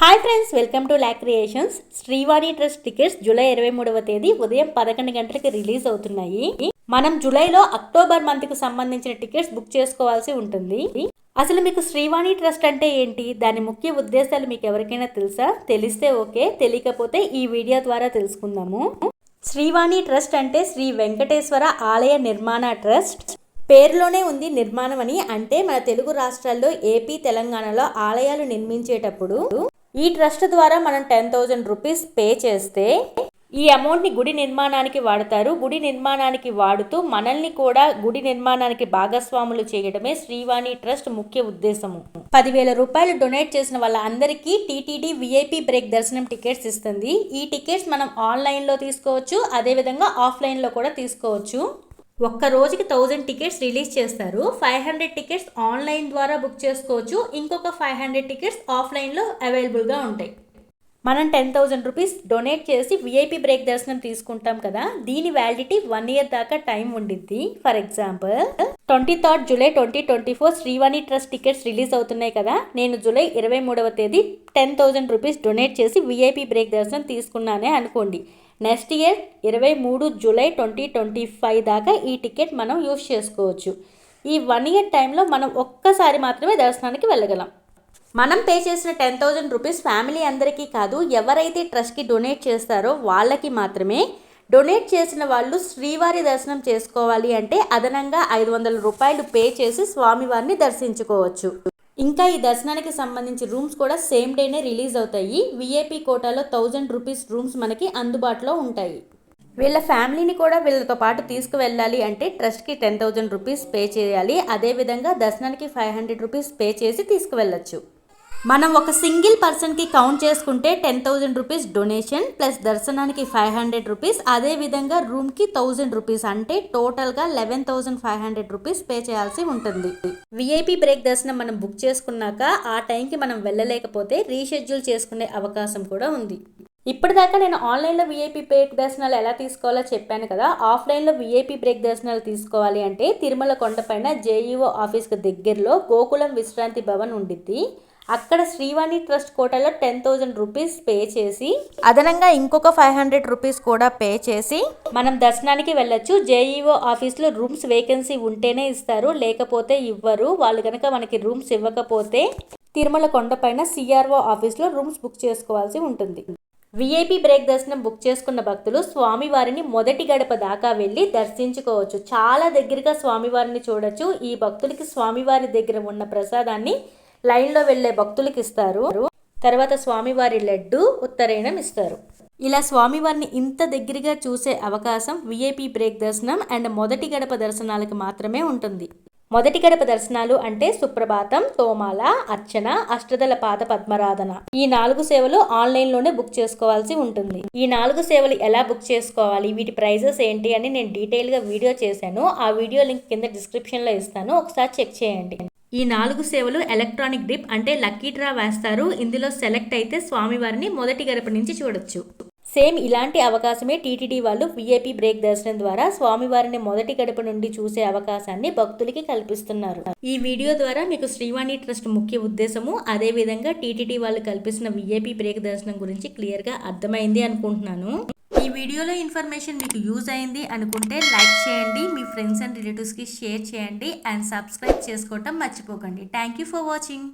Hi friends, welcome to ల్యాక్ creations. Srivani trust tickets July 23వ తేదీ ఉదయం 11 గంటలకు రిలీజ్ అవుతున్నాయి. మనం జూలైలో అక్టోబర్ మంత్కి సంబంధించిన టికెట్స్ బుక్ చేసుకోవాల్సి ఉంటుంది. అసలు మీకు శ్రీవాణి ట్రస్ట్ అంటే ఏంటి, దాని ముఖ్య ఉద్దేశాలు మీకు ఎవరికైనా తెలుసా? తెలిస్తే ఓకే, తెలియకపోతే ఈ వీడియో ద్వారా తెలుసుకుందాము. శ్రీవాణి ట్రస్ట్ అంటే శ్రీ వెంకటేశ్వర ఆలయ నిర్మాణ ట్రస్ట్. పేరులోనే ఉంది నిర్మాణం అని. అంటే మన తెలుగు రాష్ట్రాల్లో ఏపీ, తెలంగాణలో ఆలయాలు నిర్మించేటప్పుడు ఈ ట్రస్ట్ ద్వారా మనం 10,000 రూపీస్ పే చేస్తే ఈ అమౌంట్ని గుడి నిర్మాణానికి వాడతారు. గుడి నిర్మాణానికి వాడుతూ మనల్ని కూడా గుడి నిర్మాణానికి భాగస్వాములు చేయడమే శ్రీవాణి ట్రస్ట్ ముఖ్య ఉద్దేశము. 10,000 రూపాయలు డొనేట్ చేసిన వాళ్ళ అందరికీ టీటీడీ విఐపి బ్రేక్ దర్శనం టికెట్స్ ఇస్తుంది. ఈ టికెట్స్ మనం ఆన్లైన్లో తీసుకోవచ్చు, అదేవిధంగా ఆఫ్లైన్లో కూడా తీసుకోవచ్చు. ఒక్క రోజుకి 1000 టికెట్స్ రిలీజ్ చేస్తారు. 500 టికెట్స్ ఆన్లైన్ ద్వారా బుక్ చేసుకోవచ్చు. ఇంకొక 500 టికెట్స్ ఆఫ్లైన్లో అవైలబుల్గా ఉంటాయి. మనం 10,000 రూపీస్ డొనేట్ చేసి విఐపి బ్రేక్ దర్శనం తీసుకుంటాం కదా, దీని వ్యాలిడిటీ 1 ఇయర్ దాకా టైం ఉండిద్ది. For example 23rd July 2024 Srivani trust tickets release అవుతున్నాయి కదా, నేను జూలై 23వ తేదీ 10,000 రూపీస్ డొనేట్ చేసి విఐపి బ్రేక్ దర్శనం తీసుకున్నానే అనుకోండి. నెక్స్ట్ ఇయర్ 23 జూలై 2025 దాకా ఈ టికెట్ మనం యూజ్ చేసుకోవచ్చు. ఈ 1 ఇయర్ టైంలో మనం ఒక్కసారి మాత్రమే దర్శనానికి వెళ్ళగలం. మనం పే చేసిన 10,000 రూపీస్ ఫ్యామిలీ అందరికీ కాదు, ఎవరైతే ట్రస్ట్కి డొనేట్ చేస్తారో వాళ్ళకి మాత్రమే. డొనేట్ చేసిన వాళ్ళు శ్రీవారి దర్శనం చేసుకోవాలి అంటే అదనంగా 500 రూపాయలు పే చేసి స్వామివారిని దర్శించుకోవచ్చు. ఇంకా ఈ దర్శనానికి సంబంధించి రూమ్స్ కూడా సేమ్ డేనే రిలీజ్ అవుతాయి. విఐపి కోటాలో 1000 రూపీస్ రూమ్స్ మనకి అందుబాటులో ఉంటాయి. వీళ్ళ ఫ్యామిలీని కూడా వీళ్ళతో పాటు తీసుకువెళ్ళాలి అంటే ట్రస్ట్కి 10,000 రూపీస్ పే చేయాలి. అదేవిధంగా దర్శనానికి 500 రూపీస్ పే చేసి తీసుకువెళ్ళచ్చు. మనం ఒక సింగిల్ పర్సన్కి కౌంట్ చేసుకుంటే 10,000 రూపీస్ డొనేషన్ ప్లస్ దర్శనానికి 500 రూపీస్, అదేవిధంగా రూమ్కి 1000 రూపీస్, అంటే టోటల్గా 11,500 రూపీస్ పే చేయాల్సి ఉంటుంది. విఐపి బ్రేక్ దర్శనం మనం బుక్ చేసుకున్నాక ఆ టైంకి మనం వెళ్ళలేకపోతే రీషెడ్యూల్ చేసుకునే అవకాశం కూడా ఉంది. ఇప్పటిదాకా నేను ఆన్లైన్లో విఐపి బ్రేక్ దర్శనాలు ఎలా తీసుకోవాలో చెప్పాను కదా. ఆఫ్లైన్లో విఐపి బ్రేక్ దర్శనాలు తీసుకోవాలి అంటే తిరుమల కొండపైన జేఈఓ ఆఫీస్కి దగ్గరలో గోకులం విశ్రాంతి భవన్ ఉండిద్ది. అక్కడ శ్రీవాణి ట్రస్ట్ కోటాలో 10,000 రూపీస్ పే చేసి అదనంగా ఇంకొక 500 రూపీస్ కూడా పే చేసి మనం దర్శనానికి వెళ్ళొచ్చు. జేఈఓ ఆఫీస్లో రూమ్స్ వేకెన్సీ ఉంటేనే ఇస్తారు, లేకపోతే ఇవ్వరు. వాళ్ళు కనుక మనకి రూమ్స్ ఇవ్వకపోతే తిరుమల కొండపైన సిఆర్ఓ ఆఫీస్లో రూమ్స్ బుక్ చేసుకోవాల్సి ఉంటుంది. విఐపి బ్రేక్ దర్శనం బుక్ చేసుకున్న భక్తులు స్వామివారిని మొదటి గడప దాకా వెళ్ళి దర్శించుకోవచ్చు. చాలా దగ్గరగా స్వామివారిని చూడొచ్చు. ఈ భక్తులకి స్వామివారి దగ్గర ఉన్న ప్రసాదాన్ని లైన్లో వెళ్ళే భక్తులకి ఇస్తారు. తర్వాత స్వామివారి లడ్డు, ఉత్తరైనం ఇస్తారు. ఇలా స్వామివారిని ఇంత దగ్గరగా చూసే అవకాశం విఐపి బ్రేక్ దర్శనం అండ్ మొదటి గడప దర్శనాలకు మాత్రమే ఉంటుంది. మొదటి గడప దర్శనాలు అంటే సుప్రభాతం, తోమాల, అర్చన, అష్టదళ పాద పద్మరాధన, ఈ 4 సేవలు ఆన్లైన్లోనే బుక్ చేసుకోవాల్సి ఉంటుంది. ఈ 4 సేవలు ఎలా బుక్ చేసుకోవాలి, వీటి ప్రైజెస్ ఏంటి అని నేను డీటెయిల్గా వీడియో చేశాను. ఆ వీడియో లింక్ కింద డిస్క్రిప్షన్లో ఇస్తాను, ఒకసారి చెక్ చేయండి. ఈ 4 సేవలు ఎలక్ట్రానిక్ డిప్ అంటే లక్కీ డ్రా వేస్తారు. ఇందులో సెలెక్ట్ అయితే స్వామివారిని మొదటి గడప నుంచి చూడొచ్చు. సేమ్ ఇలాంటి అవకాశమే టీటీడీ వాళ్ళు విఐపి బ్రేక్ దర్శనం ద్వారా స్వామివారిని మొదటి గడప నుండి చూసే అవకాశాన్ని భక్తులకి కల్పిస్తున్నారు. ఈ వీడియో ద్వారా మీకు శ్రీవాణి ట్రస్ట్ ముఖ్య ఉద్దేశము, అదేవిధంగా టీటీడీ వాళ్ళు కల్పిస్తున్న విఐపి బ్రేక్ దర్శనం గురించి క్లియర్గా అర్థమైంది అనుకుంటున్నాను. ఈ వీడియోలో ఇన్ఫర్మేషన్ మీకు యూజ్ అయింది అనుకుంటే లైక్ చేయండి, మీ ఫ్రెండ్స్ అండ్ రిలేటివ్స్కి షేర్ చేయండి అండ్ సబ్స్క్రైబ్ చేసుకోవటం మర్చిపోకండి. Thank you for watching.